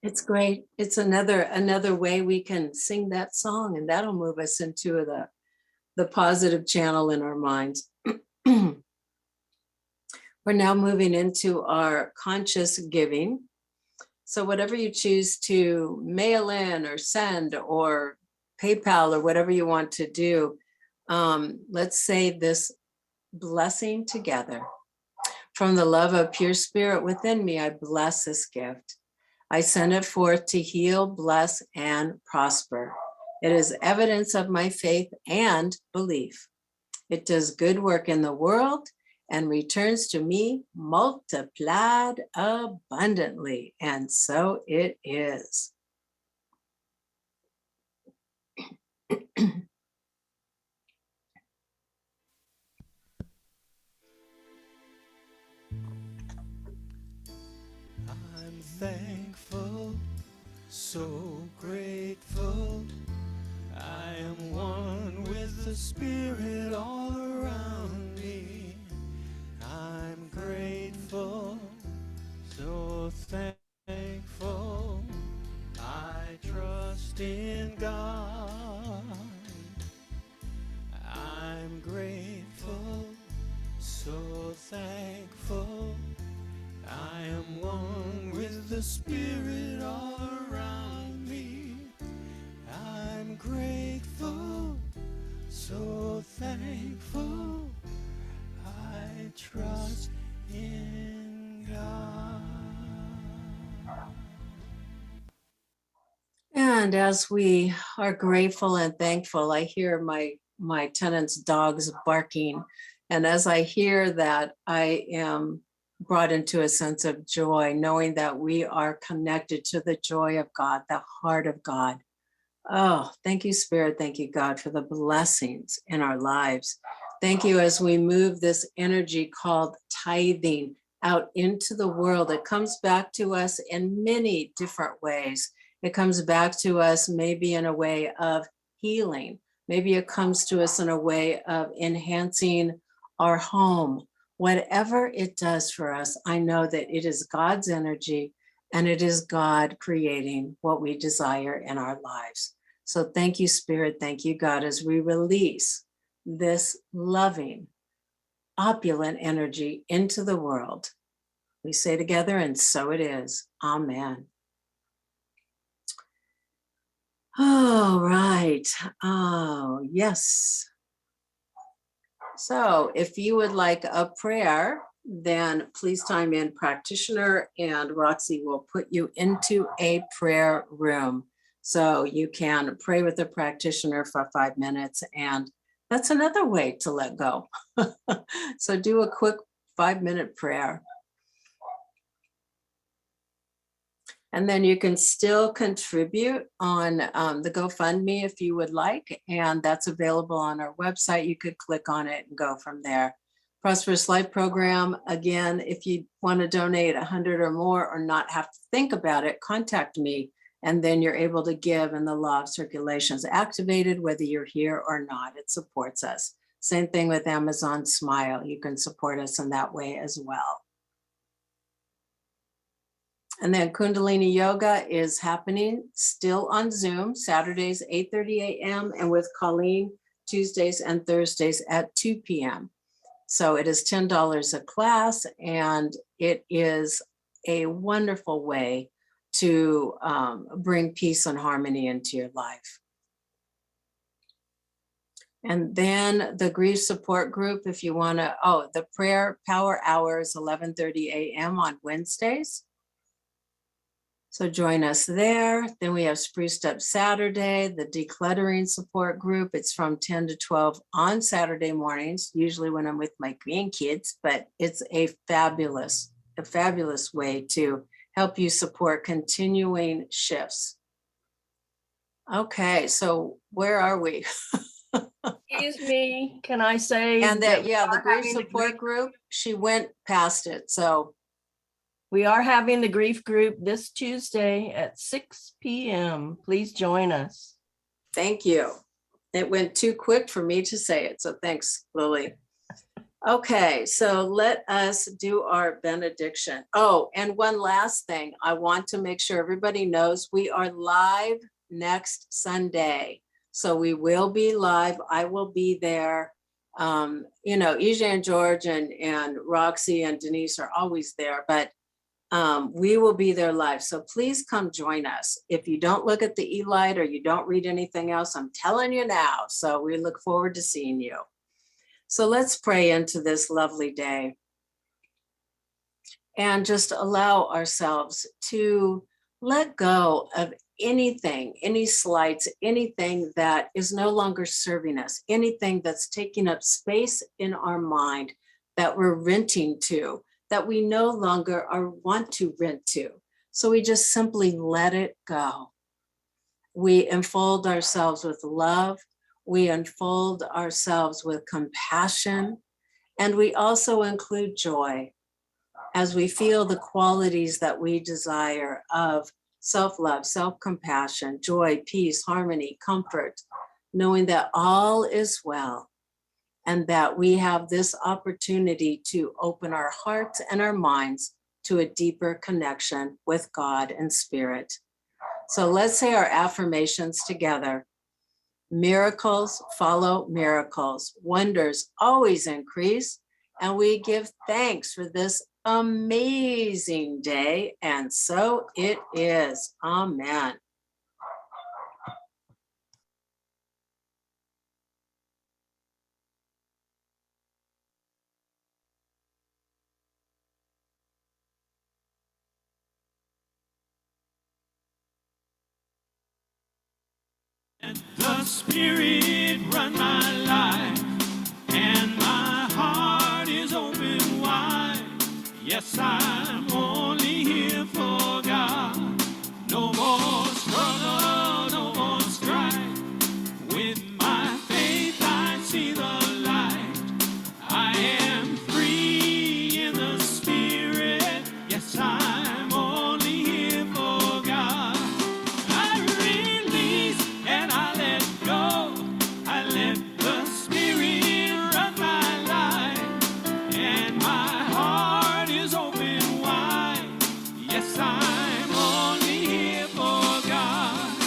It's great. It's another way we can sing that song, and that'll move us into the positive channel in our minds. We're now moving into our conscious giving. So whatever you choose to mail in or send or PayPal or whatever you want to do, let's say this blessing together. From the love of pure spirit within me, I bless this gift. I send it forth to heal, bless, and prosper. It is evidence of my faith and belief. It does good work in the world and returns to me multiplied abundantly. And so it is. I'm thankful, so grateful. the Spirit all around me. I'm grateful, so thankful. I trust in God. I'm grateful, so thankful. I am one with the Spirit all around me. I'm grateful, so thankful. I trust in God. And as we are grateful and thankful, I hear my tenant's dogs barking. And as I hear that, I am brought into a sense of joy, knowing that we are connected to the joy of God, the heart of God. Oh, thank you, Spirit. Thank you, God, for the blessings in our lives. Thank you as we move this energy called tithing out into the world. It comes back to us in many different ways. It comes back to us maybe in a way of healing. Maybe it comes to us in a way of enhancing our home. Whatever it does for us, I know that it is God's energy and it is God creating what we desire in our lives. So thank you, Spirit. Thank you, God, as we release this loving, opulent energy into the world. We say together, and so it is. Amen. All right. Oh, yes. So if you would like a prayer, then please time in practitioner and Roxy will put you into a prayer room. So you can pray with the practitioner for 5 minutes, and that's another way to let go. So do a quick 5-minute prayer. And then you can still contribute on the GoFundMe if you would like, and that's available on our website. You could click on it and go from there. Prosperous Life Program, again, if you want to donate 100 or more or not have to think about it, contact me, and then you're able to give, and the law of circulation is activated whether you're here or not. It supports us. Same thing with Amazon Smile. You can support us in that way as well. And then Kundalini Yoga is happening still on Zoom, Saturdays, 8:30 a.m. and with Colleen, Tuesdays and Thursdays at 2 p.m. So it is $10 a class, and it is a wonderful way to bring peace and harmony into your life. And then the grief support group, if you want to, the prayer power hour is 11:30 a.m. on Wednesdays. So join us there. Then we have Spruced Up Saturday, the decluttering support group. It's from 10 to 12 on Saturday mornings, usually when I'm with my grandkids, but it's a fabulous way to help you support continuing shifts. Okay, so where are we? Excuse me, can I say? And that, we yeah, are the grief having the support group, she went past it, so. We are having the grief group this Tuesday at 6 p.m. Please join us. Thank you. It went too quick for me to say it, so thanks, Lily. Okay, so let us do our benediction. Oh, and one last thing. I want to make sure everybody knows we are live next Sunday. So we will be live. I will be there. Ija and George and Roxy and Denise are always there, but we will be there live. So please come join us. If you don't look at the e-light or you don't read anything else, I'm telling you now. So we look forward to seeing you. So let's pray into this lovely day and just allow ourselves to let go of anything, any slights, anything that is no longer serving us, anything that's taking up space in our mind that we're renting to, that we no longer want to rent to. So we just simply let it go. We enfold ourselves with love. We enfold ourselves with compassion. And we also include joy as we feel the qualities that we desire of self-love, self-compassion, joy, peace, harmony, comfort, knowing that all is well and that we have this opportunity to open our hearts and our minds to a deeper connection with God and Spirit. So let's say our affirmations together. Miracles follow miracles. Wonders always increase. And we give thanks for this amazing day. And so it is. Amen. The Spirit run my life, and my heart is open wide. Yes, I'm only here for God. No more struggle, no more strife. With my faith, I see the light. I am free in the Spirit. Yes, I'm only here for God. I release and I let go. I let the Spirit run my life, and my heart is open wide. Yes, I'm only here for God.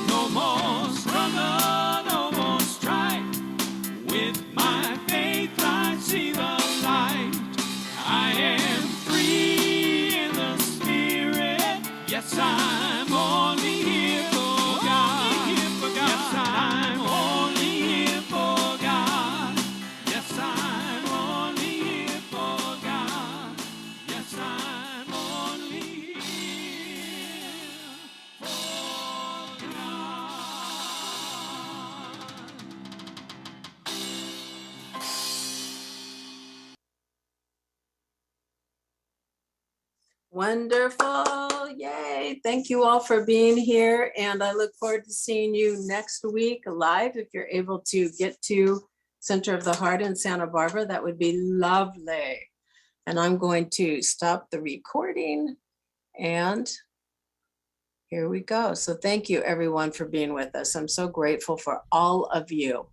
No more struggle, no more strife. With my faith, I see the light. I am free in the Spirit. Yes, I'm only here for God. Yes, I'm only here for God. Yes, I'm only here for God. Yes, I'm only here for God. Wonderful. Yay. Thank you all for being here. And I look forward to seeing you next week live. If you're able to get to Center of the Heart in Santa Barbara, that would be lovely. And I'm going to stop the recording. And here we go. So thank you everyone for being with us. I'm so grateful for all of you.